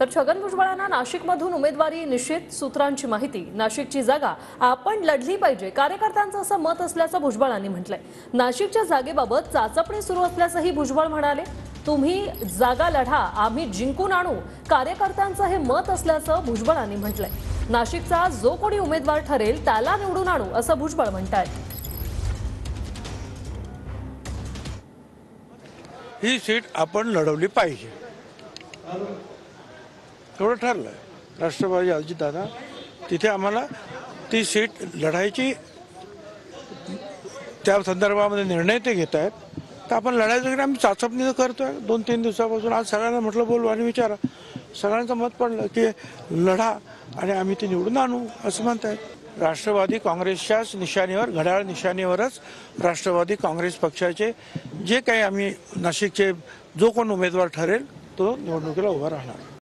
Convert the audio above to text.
तर छगन भुजबळांना नाशिकमधून उमेदवारी निश्चित, सूत्रांची माहिती। नाशिकची जागा आपण लढली पाहिजे, कार्यकर्त्यांचं असं मत असल्याचं भुजबळांनी म्हटलंय। नाशिकच्या जागेबाबत चाचपणी सुरू असल्याचंही भुजबळ म्हणाले। तुम्ही जागा लढा, आम्ही जिंकून आणू, कार्यकर्त्यांचं हे मत असल्याचं भुजबळांनी म्हटलंय। नाशिकचा जो कोणी उमेदवार ठरेल त्याला निवडून आणू, असं भुजबळ म्हणतात। ही सीट आपण लढवली पाहिजे एवढं ठरलं। राष्ट्रवादी अजितदादा तिथे आम्हाला ती सीट लढायची, त्या संदर्भामध्ये निर्णय ते घेत आहेत। तर आपण लढायचं की आम्ही चाचपणी करतोय 2-3 दिवसापासून। आज सगळ्यांना म्हटलं बोलू आणि विचारा, सगळ्यांचं मत पडलं की लढा आणि आम्ही ती निवडून आणू असं म्हणतायत। राष्ट्रवादी काँग्रेसच्याच निशाणीवर, घड्याळ निशाणीवरच राष्ट्रवादी काँग्रेस पक्षाचे जे काही आम्ही नाशिकचे जो कोण उमेदवार ठरेल तो निवडणुकीला उभा राहणार।